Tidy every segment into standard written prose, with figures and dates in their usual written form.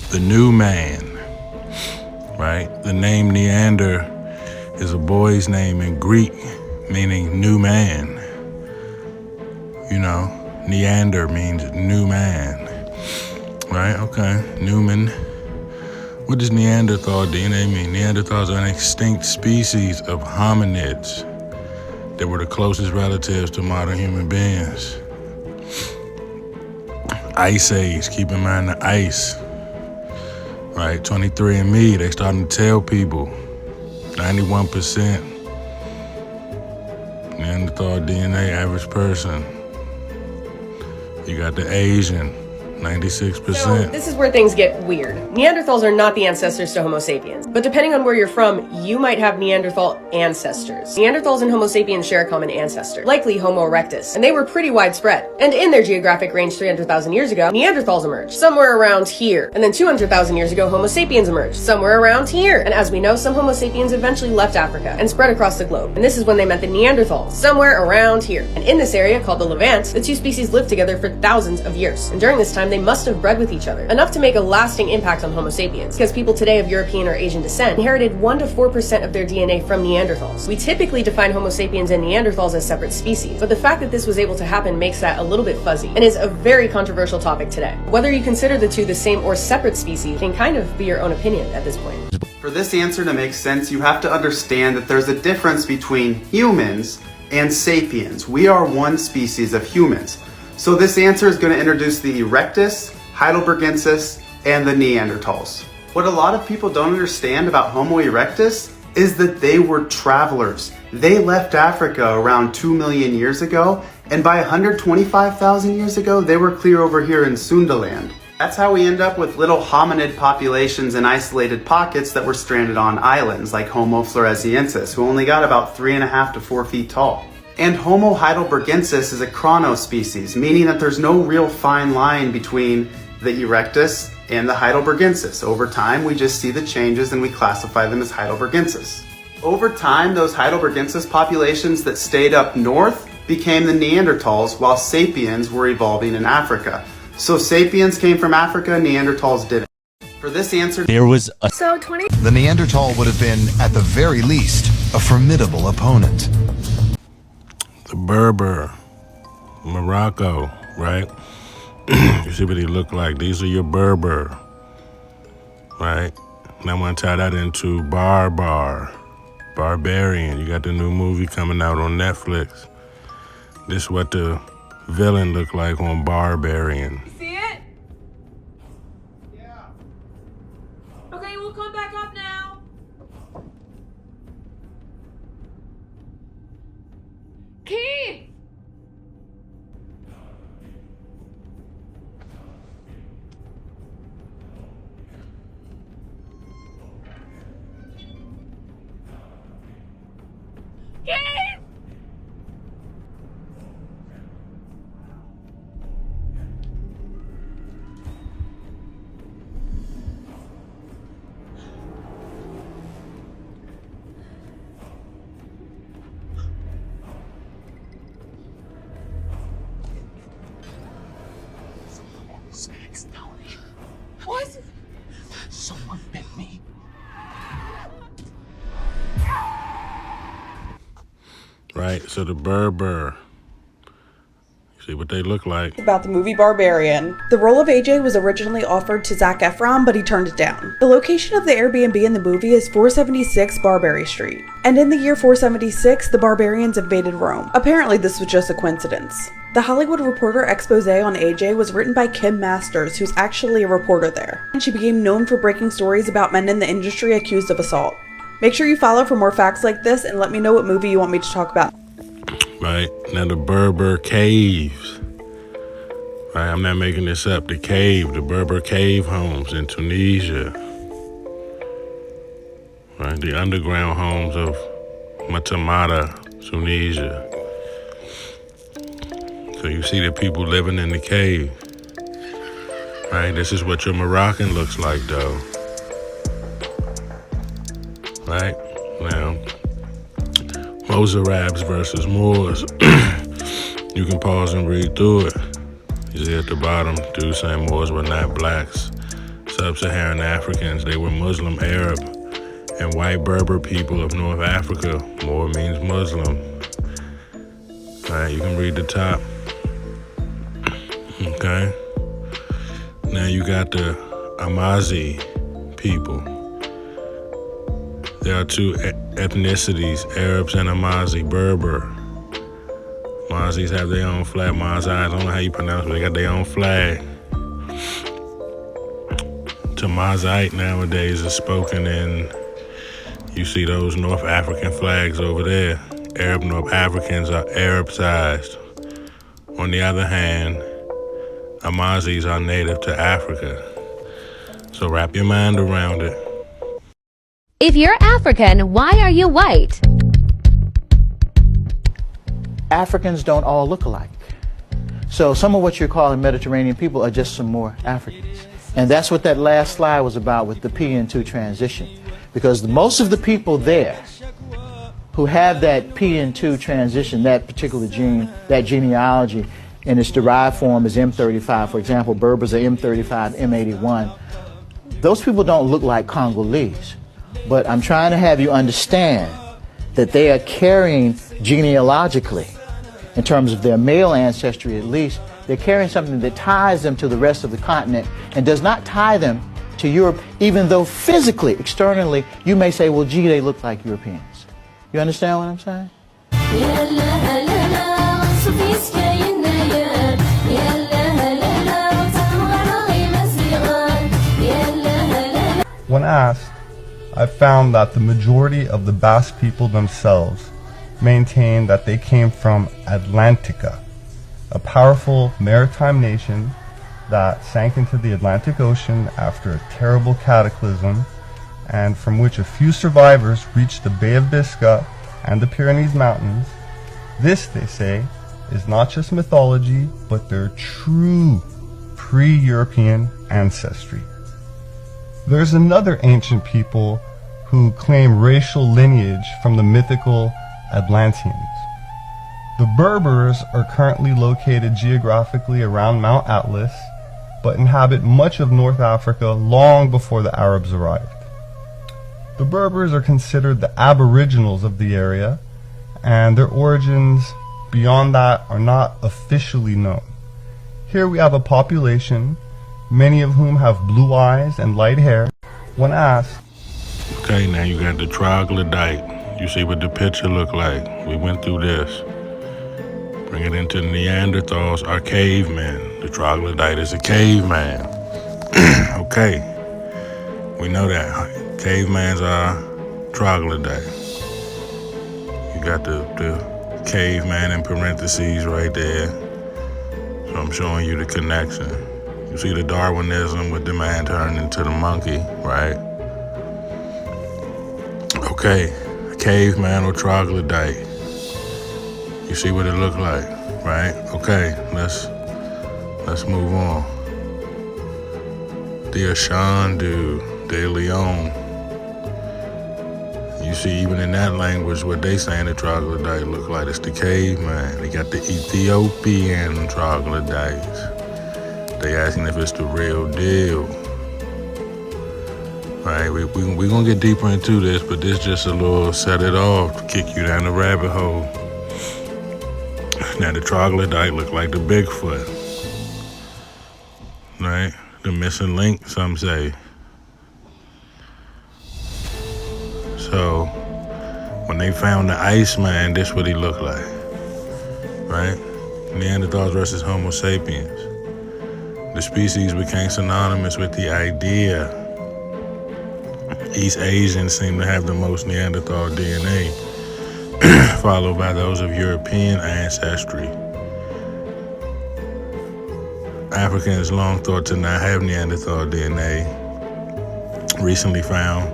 the new man, right? The name Neander is a boy's name in Greek, meaning new man. You know, Neander means new man, right? Okay, Newman. What does Neanderthal DNA mean? Neanderthals are an extinct species of hominids that were the closest relatives to modern human beings. Ice Age, keep in mind the ice, right? 23andMe, they starting to tell people 91% Neanderthal DNA, average person. You got the Asian, 96%. So this is where things get weird. Neanderthals are not the ancestors to Homo sapiens, but depending on where you're from, you might have Neanderthal ancestors. Neanderthals and Homo sapiens share a common ancestor, likely Homo erectus, and they were pretty widespread. And in their geographic range 300,000 years ago, Neanderthals emerged, somewhere around here. And then 200,000 years ago, Homo sapiens emerged, somewhere around here. And as we know, some Homo sapiens eventually left Africa and spread across the globe. And this is when they met the Neanderthals, somewhere around here. And in this area, called the Levant, the two species lived together for thousands of years. And during this time, they must have bred with each other, enough to make a lasting impact on Homo sapiens, because people today of European or Asian descent inherited 1 to 4% of their DNA from Neanderthals. We typically define Homo sapiens and Neanderthals as separate species, but the fact that this was able to happen makes that a little bit fuzzy, and is a very controversial topic today. Whether you consider the two the same or separate species can kind of be your own opinion at this point. For this answer to make sense, you have to understand that there's a difference between humans and sapiens. We are one species of humans. So this answer is going to introduce the Erectus, Heidelbergensis, and the Neanderthals. What a lot of people don't understand about Homo erectus is that they were travelers. They left Africa around 2 million years ago, and by 125,000 years ago, they were clear over here in Sundaland. That's how we end up with little hominid populations in isolated pockets that were stranded on islands, like Homo floresiensis, who only got about 3.5 to 4 feet tall. And Homo heidelbergensis is a chronospecies, meaning that there's no real fine line between the erectus and the heidelbergensis. Over time, we just see the changes and we classify them as heidelbergensis. Over time, those heidelbergensis populations that stayed up north became the Neanderthals, while sapiens were evolving in Africa. So sapiens came from Africa, Neanderthals didn't. For this answer, there was a... The Neanderthal would have been, at the very least, a formidable opponent. The Berber, Morocco, right? You see what he looked like. These are your Berber, right? And I want to tie that into Barbar, Barbarian. You got the new movie coming out on Netflix. This is what the villain looked like on Barbarian. See it? Yeah. Okay, we'll come back up now. Keith! Keith! What? Someone bit me. Right, so the Berber. You see what they look like. About the movie Barbarian. The role of AJ was originally offered to Zac Efron, but he turned it down. The location of the Airbnb in the movie is 476 Barbary Street. And in the year 476, the barbarians invaded Rome. Apparently this was just a coincidence. The Hollywood Reporter expose on AJ was written by Kim Masters, who's actually a reporter there. And she became known for breaking stories about men in the industry accused of assault. Make sure you follow for more facts like this and let me know what movie you want me to talk about. Right, now the Berber caves. Right, I'm not making this up. The Berber cave homes in Tunisia. Right, the underground homes of Matamata, Tunisia. So you see the people living in the cave. Right, this is what your Moroccan looks like though. Right, now, Mozarabs versus Moors. You can pause and read through it. You see at the bottom, dude saying Moors were not blacks. Sub-Saharan Africans, they were Muslim Arab, and white Berber people of North Africa, more means Muslim. All right, you can read the top. Okay. Now you got the Amazi people. There are two ethnicities, Arabs and Amazi, Berber. Amazis have their own flag. Mazis, I don't know how you pronounce it, but they got their own flag. Tamazite nowadays is spoken in, you see those North African flags over there. Arab North Africans are Arabized. On the other hand, Amazis are native to Africa. So wrap your mind around it. If you're African, why are you white? Africans don't all look alike. So some of what you're calling Mediterranean people are just some more Africans. And that's what that last slide was about with the PN2 transition. Because most of the people there who have that PN2 transition, that particular gene, that genealogy, in its derived form is M35. For example, Berbers are M35, M81. Those people don't look like Congolese. But I'm trying to have you understand that they are carrying genealogically, in terms of their male ancestry at least, they're carrying something that ties them to the rest of the continent and does not tie them to Europe, even though physically, externally, you may say, well, gee, they look like Europeans. You understand what I'm saying? When asked, I found that the majority of the Basque people themselves maintain that they came from Atlantica, a powerful maritime nation that sank into the Atlantic Ocean after a terrible cataclysm, and from which a few survivors reached the Bay of Biscay and the Pyrenees Mountains. This, they say, is not just mythology, but their true pre-European ancestry. There's another ancient people who claim racial lineage from the mythical Atlanteans. The Berbers are currently located geographically around Mount Atlas, but inhabit much of North Africa long before the Arabs arrived. The Berbers are considered the aboriginals of the area, and their origins beyond that are not officially known. Here we have a population, many of whom have blue eyes and light hair. When asked, okay, now you got the troglodyte. You see what the picture looked like. We went through this. Bring it into Neanderthals are cavemen. The troglodyte is a caveman. Okay, we know that. Cavemans are troglodyte. You got the caveman in parentheses right there. So I'm showing you the connection. You see the Darwinism with the man turning into the monkey, right? Okay, caveman or troglodyte. You see what it looked like, right? Okay, let's move on. The Ashandu de Leon. You see, even in that language, what they saying the troglodyte look like, it's the caveman. They got the Ethiopian troglodytes. They asking if it's the real deal. Right, we're gonna get deeper into this, but this just a little set it off to kick you down the rabbit hole. Now the troglodyte look like the Bigfoot, right? The missing link, some say. So when they found the Iceman, this what he looked like, right? Neanderthals versus Homo sapiens. The species became synonymous with the idea East Asians seem to have the most Neanderthal DNA, followed by those of European ancestry. Africans long thought to not have Neanderthal DNA, recently found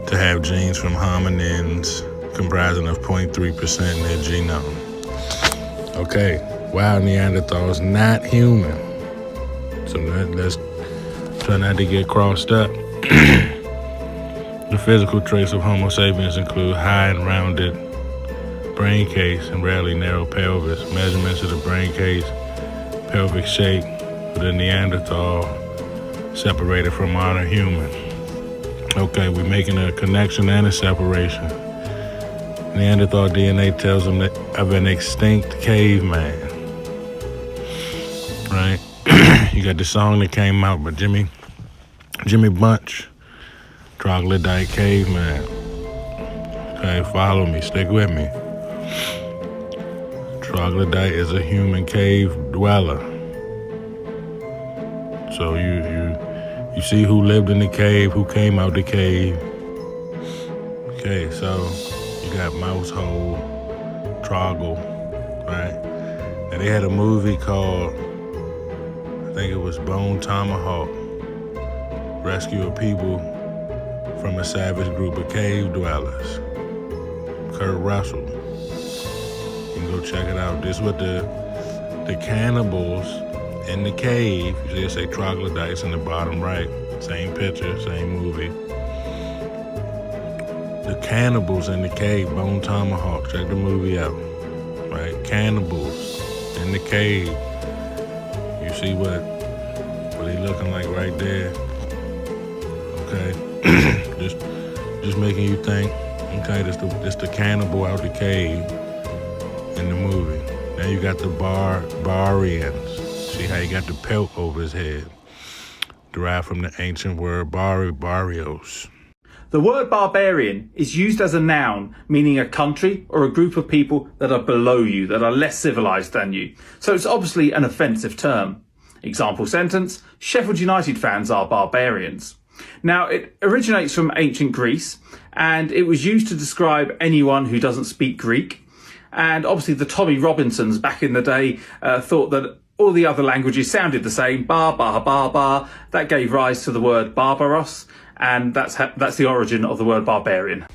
to have genes from hominins comprising of 0.3% in their genome. Okay, wow, Neanderthals not human. So let's try not to get crossed up. The physical traits of Homo sapiens include high and rounded brain case and rarely narrow pelvis. Measurements of the brain case, pelvic shape for the Neanderthal separated from modern humans. Okay, we're making a connection and a separation. Neanderthal DNA tells them of an extinct caveman, right? You got the song that came out by Jimmy Bunch, Troglodyte Caveman. Okay, follow me, stick with me. Troglodyte is a human cave dweller. So you see who lived in the cave, who came out the cave. Okay, so you got mouse hole, Troggle, right? And they had a movie called, I think it was Bone Tomahawk, rescue of people from a savage group of cave dwellers. Kurt Russell. You can go check it out. This is what the cannibals in the cave, you see it say Troglodytes in the bottom right, same picture, same movie. The cannibals in the cave, Bone Tomahawk, check the movie out, right? Cannibals in the cave. You see what he looking like right there? Okay, just making you think. Okay, this the cannibal out the cave in the movie. Now you got the Barbarians. See how he got the pelt over his head, derived from the ancient word barrios. The word barbarian is used as a noun, meaning a country or a group of people that are below you, that are less civilized than you. So it's obviously an offensive term. Example sentence, Sheffield United fans are barbarians. Now, it originates from ancient Greece, and it was used to describe anyone who doesn't speak Greek. And obviously the Tommy Robinsons back in the day thought that all the other languages sounded the same, bar. That gave rise to the word Barbaros, and that's the origin of the word barbarian.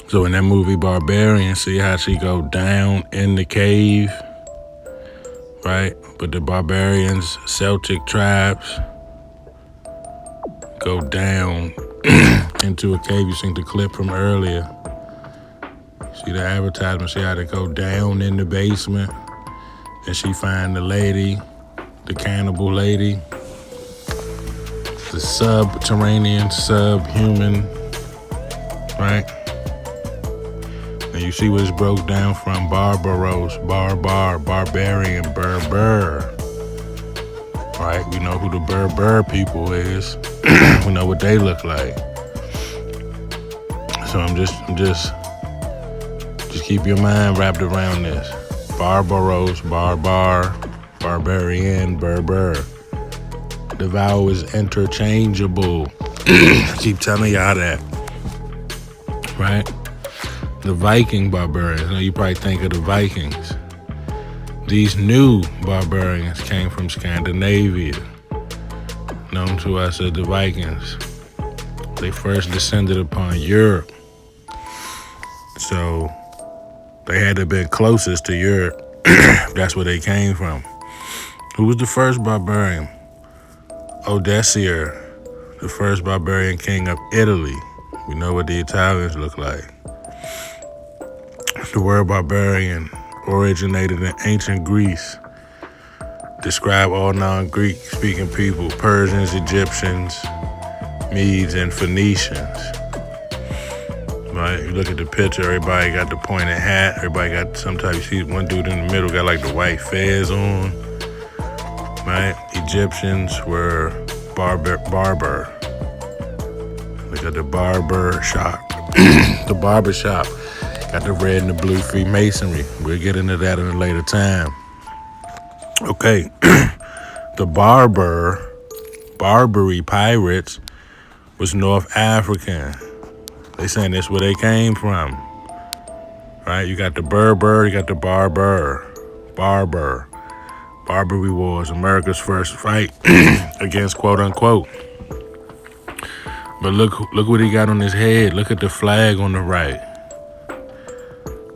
So in that movie Barbarian, see how she go down in the cave, right? But the barbarians, Celtic tribes, go down into a cave. You seen the clip from earlier. See the advertisement, see how they go down in the basement. And she find the lady, the cannibal lady, the subterranean, subhuman, right? And you see what it's broke down from: Barbaros, Barbar, Barbarian, Berber. Right? We know who the Berber people is. We know what they look like. So I'm just keep your mind wrapped around this. Barbaros, Barbar, Barbarian, Berber. The vowel is interchangeable. Keep telling y'all that. Right? The Viking barbarians. Now you probably think of the Vikings. These new barbarians came from Scandinavia, known to us as the Vikings. They first descended upon Europe. So they had to have been closest to Europe. That's where they came from. Who was the first barbarian? Odessier, the first barbarian king of Italy. We know what the Italians look like. The word barbarian originated in ancient Greece. Describe all non-Greek speaking people: Persians, Egyptians, Medes, and Phoenicians. Right? You look at the picture, everybody got the pointed hat, everybody got some type. You see one dude in the middle got like the white fez on. Right? Egyptians were Barber. Look at the barber shop. The barber shop got the red and the blue Freemasonry. We'll get into that in a later time. Okay. The Barbary pirates was North African. They saying that's where they came from. Right? You got the Berber, you got the Barbar. Barbary Wars, America's first fight against quote unquote. But look what he got on his head. Look at the flag on the right.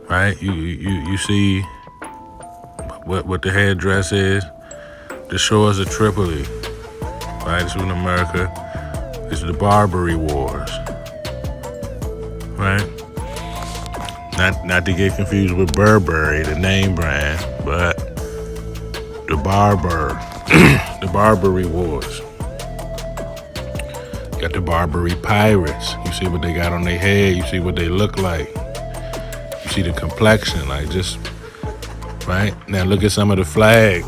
Right? You see what the headdress is? The shores of Tripoli. Right? This is in America. This is the Barbary Wars. Right? Not to get confused with Burberry, the name brand, but the Barbar, the Barbary Wars. Got the Barbary pirates. You see what they got on their head. You see what they look like. You see the complexion, like just, right? Now look at some of the flag.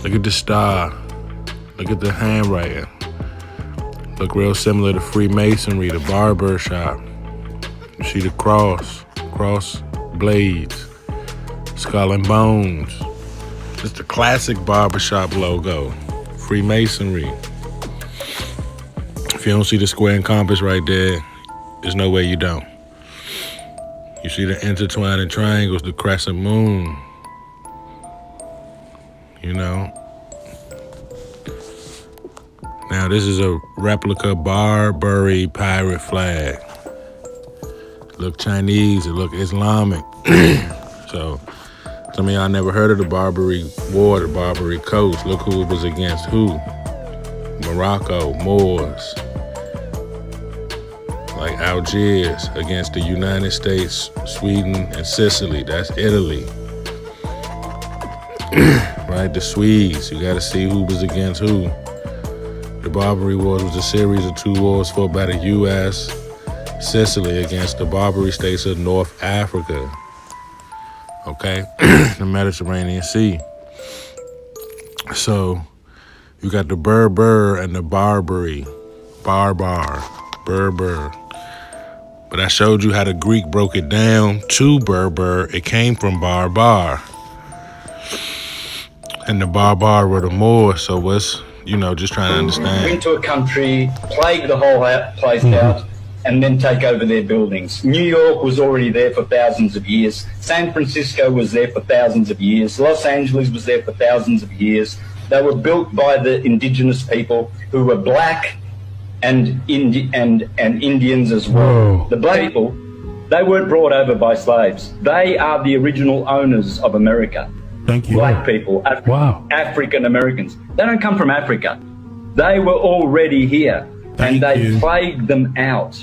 Look at the star. Look at the handwriting. Look real similar to Freemasonry, the Barber shop. You see the cross blades, skull and bones. It's the classic barbershop logo, Freemasonry. If you don't see the square and compass right there, there's no way you don't. You see the intertwining triangles, the crescent moon. You know. Now this is a replica Barbary pirate flag. It look Chinese, it look Islamic. So some of y'all never heard of the Barbary War, the Barbary Coast. Look who it was against who. Morocco, Moors. Like Algiers against the United States, Sweden, and Sicily. That's Italy. Right, the Swedes. You gotta see who was against who. The Barbary Wars was a series of 2 wars fought by the U.S., Sicily against the Barbary states of North Africa. Okay, the Mediterranean Sea. So you got the Berber and the Barbar. Berber. But I showed you how the Greek broke it down to Berber. It came from Barbar. And the Barbar were the Moors, so what's, just trying to understand. Into a country, plague the whole place out, and then take over their buildings. New York was already there for thousands of years. San Francisco was there for thousands of years. Los Angeles was there for thousands of years. They were built by the indigenous people who were black and Indians as well. The black people, they weren't brought over by slaves. They are the original owners of America. Thank you. Black people, African Americans. They don't come from Africa. They were already here. And they plagued them out.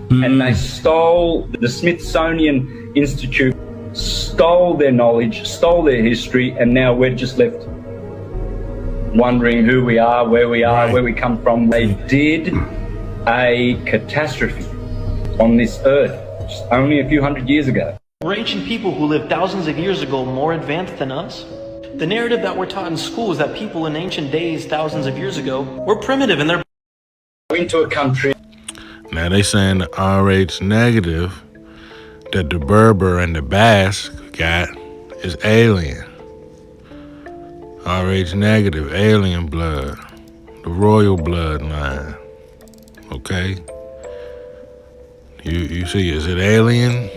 And they stole, the Smithsonian Institute stole their knowledge, stole their history, and now we're just left wondering who we are, where we are, where we come from. They did a catastrophe on this earth just only a few hundred years ago. We're ancient people who lived thousands of years ago, more advanced than us. The narrative that we're taught in school is that people in ancient days, thousands of years ago, were primitive and they're into a country. Now they saying the RH negative that the Berber and the Basque got is alien. RH negative, alien blood, the royal bloodline. Okay? You see, is it alien?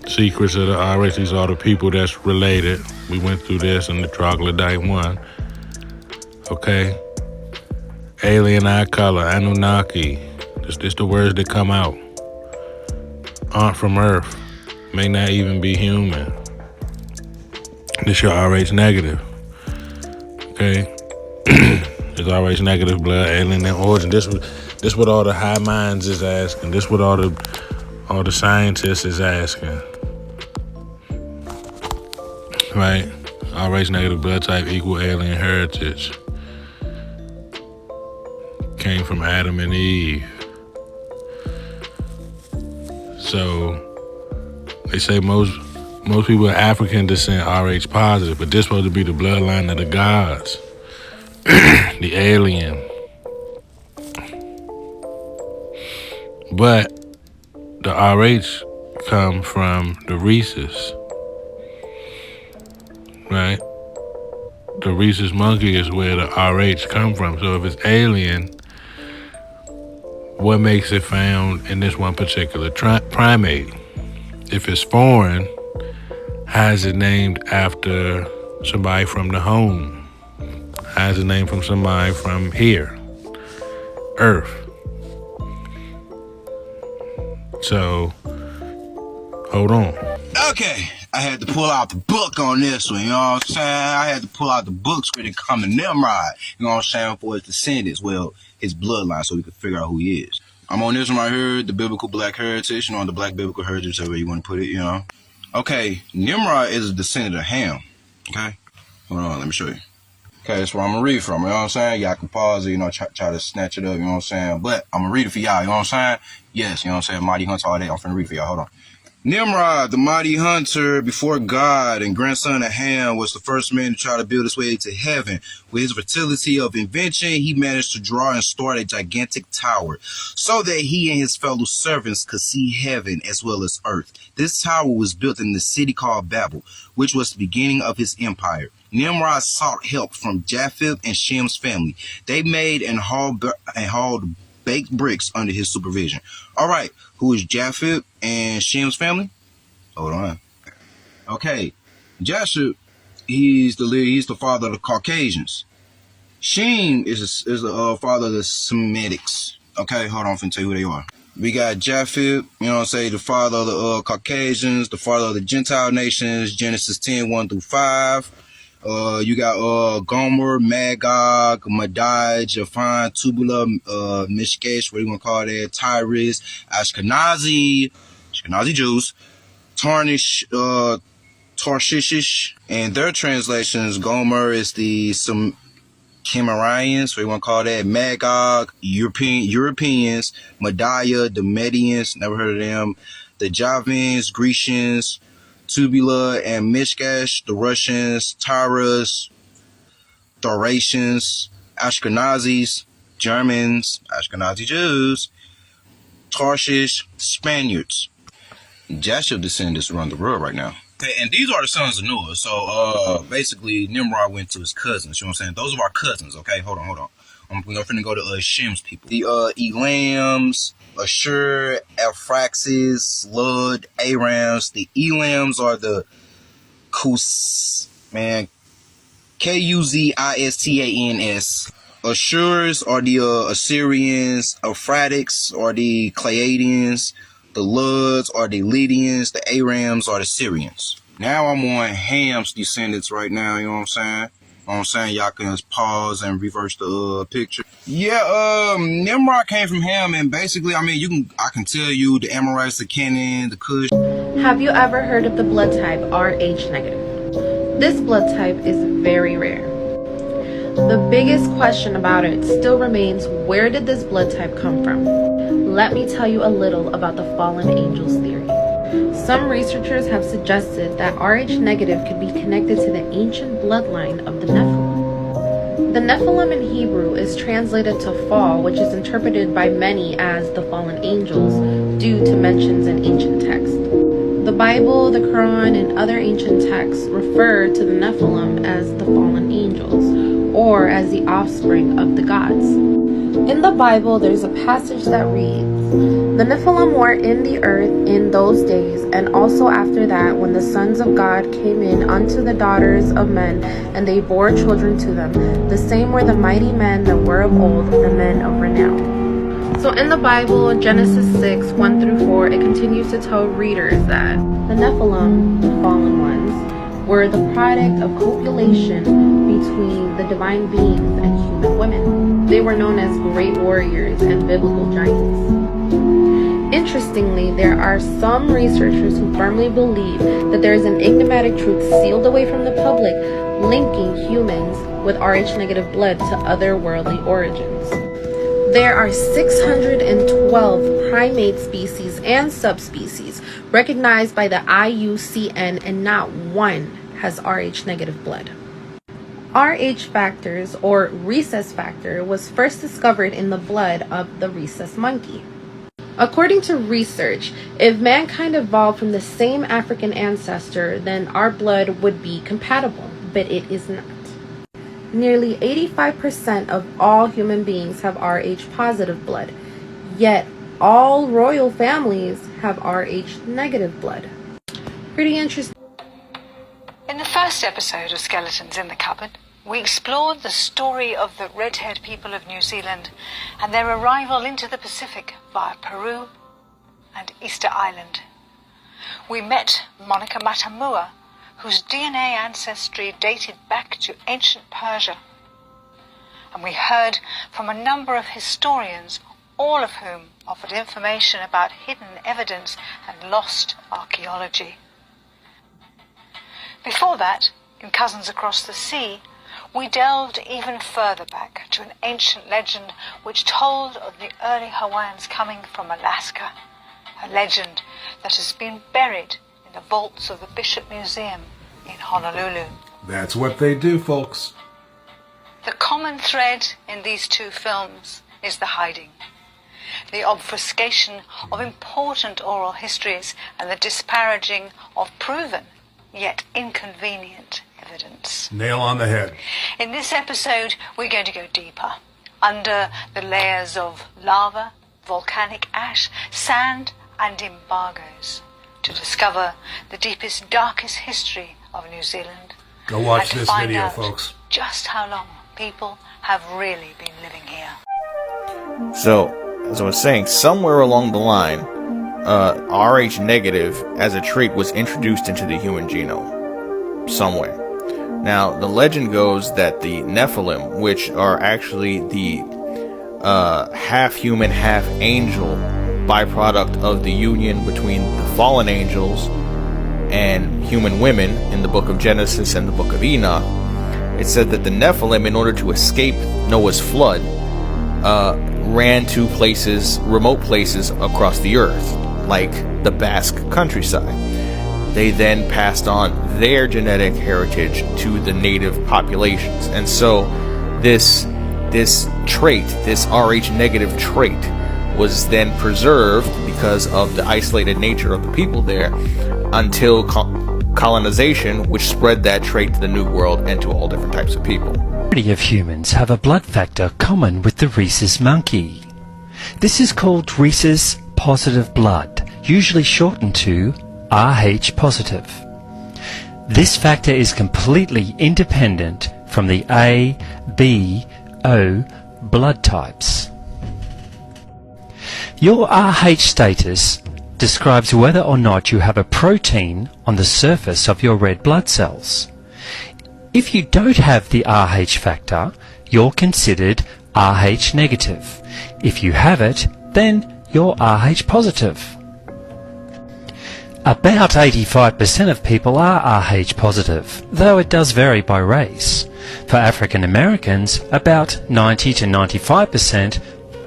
Secrets of the RH, these are the people that's related. We went through this in the Troglodyte 1. Okay? Alien eye color, Anunnaki. This the words that come out. Aren't from Earth. May not even be human. This your RH negative. Okay? It's RH negative blood, alien in origin. This what all the high minds is asking. This what all the scientists is asking. Right? RH negative blood type equal alien heritage. Came from Adam and Eve. So they say most people are African descent RH positive, but this supposed to be the bloodline of the gods. The alien. But the RH come from the rhesus. Right? The rhesus monkey is where the RH come from. So if it's alien, what makes it found in this one particular primate? If it's foreign, how is it named after somebody from the home? How is it named from somebody from here? Earth. So, hold on. Okay, I had to pull out the book on this one, you know what I'm saying? I had to pull out the books where they come to Nimrod, you know what I'm saying, for his descendants, well, his bloodline, so we could figure out who he is. I'm on this one right here, the biblical black heritage, you know, the black biblical heritage, however you want to put it, you know. Okay, Nimrod is a descendant of Ham, okay? Hold on, let me show you. Okay, that's where I'm gonna read from, you know what I'm saying? Y'all can pause it, you know, try to snatch it up, you know what I'm saying? But I'm gonna read it for y'all, you know what I'm saying? Yes, you know what I'm saying? Mighty Hunter all day. I'm finna read for y'all, hold on. Nimrod, the mighty hunter before God and grandson of Ham, was the first man to try to build his way to heaven. With his fertility of invention, he managed to draw and start a gigantic tower so that he and his fellow servants could see heaven as well as earth. This tower was built in the city called Babel, which was the beginning of his empire. Nimrod sought help from Japheth and Shem's family. They made and hauled baked bricks under his supervision. All right, who is Japheth and Shem's family? Hold on. Okay, Japheth, he's the father of the Caucasians. Shem is the father of the Semitics. Okay, hold on, I'm finna tell you who they are. We got Japheth, you know what I'm saying, the father of the Caucasians, the father of the Gentile nations, Genesis 10, 1 through 5. You got Gomer, Magog, Madai, Japhan, Tubala, Mishkesh, what do you want to call that? Tyrus, Ashkenazi Jews, Tarshish, and their translations, Gomer is the Cimmerians, what do you want to call that? Magog, Europeans, Madai, the Medians, never heard of them, the Javans, Grecians, Tubala and Mishkesh, the Russians, Taurus, Thracians, Ashkenazis, Germans, Ashkenazi Jews, Tarshish, Spaniards. Japheth descendants run the world right now. Okay, and these are the sons of Noah. So basically Nimrod went to his cousins, you know what I'm saying? Those are our cousins, okay? Hold on. I'm finna go to Shem's people. The Elams, Ashur, Alphraxis, Lud, Arams. The Elams are the Kuzistans. Ashurs are the Assyrians. Alphratics are the Claadians. The Luds are the Lydians. The Arams are the Syrians. Now I'm on Ham's descendants right now, you know what I'm saying? Y'all can just pause and reverse the picture. Yeah, Nimrod came from Ham, and basically, I mean, I can tell you the Amorites, the Canaan, the Cush. Have you ever heard of the blood type Rh negative? This blood type is very rare. The biggest question about it still remains, where did this blood type come from? Let me tell you a little about the fallen angels theory. Some researchers have suggested that Rh negative could be connected to the ancient bloodline of the Nephilim. The Nephilim in Hebrew is translated to fall, which is interpreted by many as the fallen angels due to mentions in ancient texts. The Bible, the Quran, and other ancient texts refer to the Nephilim as the fallen angels, or as the offspring of the gods. In the Bible, there's a passage that reads, "The Nephilim were in the earth in those days, and also after that, when the sons of God came in unto the daughters of men, and they bore children to them. The same were the mighty men that were of old, the men of renown." So in the Bible, Genesis 6, 1 through 4, it continues to tell readers that the Nephilim, the fallen ones, were the product of copulation between the divine beings and human women. They were known as great warriors and biblical giants. Interestingly, there are some researchers who firmly believe that there is an enigmatic truth sealed away from the public linking humans with Rh negative blood to otherworldly origins. There are 612 primate species and subspecies recognized by the IUCN, and not one has Rh negative blood. Rh factors, or rhesus factor, was first discovered in the blood of the rhesus monkey. According to research, if mankind evolved from the same African ancestor, then our blood would be compatible, but it is not. Nearly 85% of all human beings have Rh positive blood, yet all royal families have Rh negative blood. Pretty interesting. In the first episode of Skeletons in the Cupboard, we explored the story of the red-haired people of New Zealand and their arrival into the Pacific via Peru and Easter Island. We met Monica Matamua, whose DNA ancestry dated back to ancient Persia. And we heard from a number of historians, all of whom offered information about hidden evidence and lost archaeology. Before that, in Cousins Across the Sea, we delved even further back to an ancient legend which told of the early Hawaiians coming from Alaska, a legend that has been buried in the vaults of the Bishop Museum in Honolulu. That's what they do, folks. The common thread in these two films is the hiding, the obfuscation of important oral histories, and the disparaging of proven yet inconvenient evidence. Nail on the head. In this episode, we're going to go deeper, under the layers of lava, volcanic ash, sand, and embargoes, to discover the deepest, darkest history of New Zealand. Go watch and to this find video, out folks. Just how long people have really been living here. So, as I was saying, somewhere along the line, Rh negative as a trait was introduced into the human genome. Somewhere. Now, the legend goes that the Nephilim, which are actually the half human, half angel byproduct of the union between the fallen angels and human women in the book of Genesis and the book of Enoch, it said that the Nephilim, in order to escape Noah's flood, ran to places, remote places across the earth, like the Basque countryside. They then passed on their genetic heritage to the native populations. And so this trait, this Rh negative trait, was then preserved because of the isolated nature of the people there until colonization, which spread that trait to the New World and to all different types of people. Majority of humans have a blood factor common with the rhesus monkey. This is called rhesus positive blood, usually shortened to Rh positive. This factor is completely independent from the A, B, O blood types. Your Rh status describes whether or not you have a protein on the surface of your red blood cells. If you don't have the Rh factor, you're considered Rh negative. If you have it, then you're Rh positive. About 85% of people are Rh positive, though it does vary by race. For African Americans, about 90 to 95%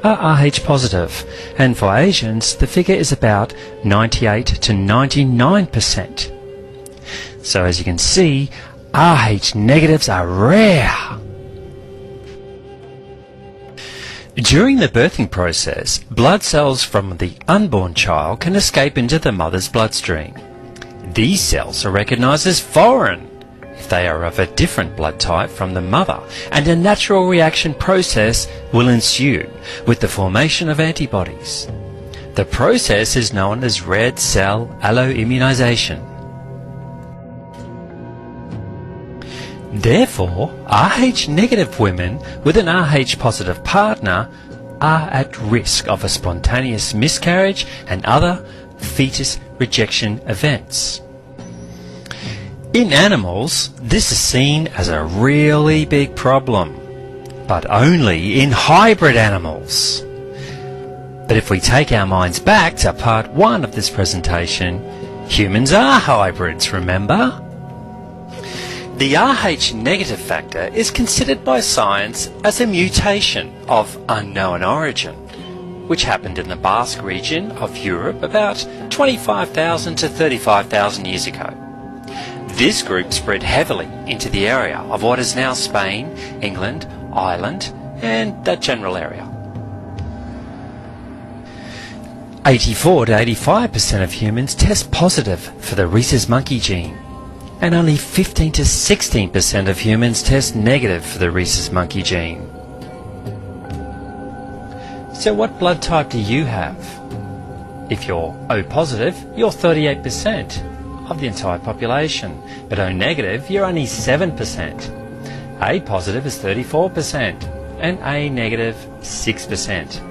are Rh positive, and for Asians the figure is about 98 to 99%. So as you can see, Rh negatives are rare. During the birthing process, blood cells from the unborn child can escape into the mother's bloodstream. These cells are recognized as foreign if they are of a different blood type from the mother, and a natural reaction process will ensue with the formation of antibodies. The process is known as red cell alloimmunization. Therefore, Rh negative women with an Rh positive partner are at risk of a spontaneous miscarriage and other fetus rejection events. In animals, this is seen as a really big problem, but only in hybrid animals. But if we take our minds back to part 1 of this presentation, humans are hybrids, remember? The Rh negative factor is considered by science as a mutation of unknown origin, which happened in the Basque region of Europe about 25,000 to 35,000 years ago. This group spread heavily into the area of what is now Spain, England, Ireland, and that general area. 84 to 85% of humans test positive for the rhesus monkey gene, and only 15 to 16% of humans test negative for the rhesus monkey gene. So what blood type do you have? If you're O positive, you're 38% of the entire population, but O negative, you're only 7%. A positive is 34%, and A negative 6%.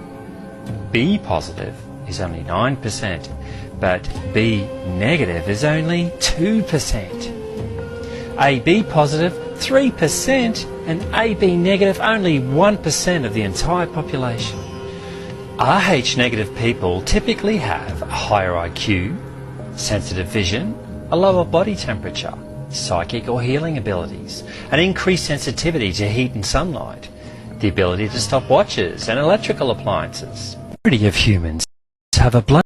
B positive is only 9%, but B negative is only 2%. AB positive 3%, and AB negative only 1% of the entire population. Rh negative people typically have a higher IQ, sensitive vision, a lower body temperature, psychic or healing abilities, an increased sensitivity to heat and sunlight, the ability to stop watches and electrical appliances. The majority of humans have a blood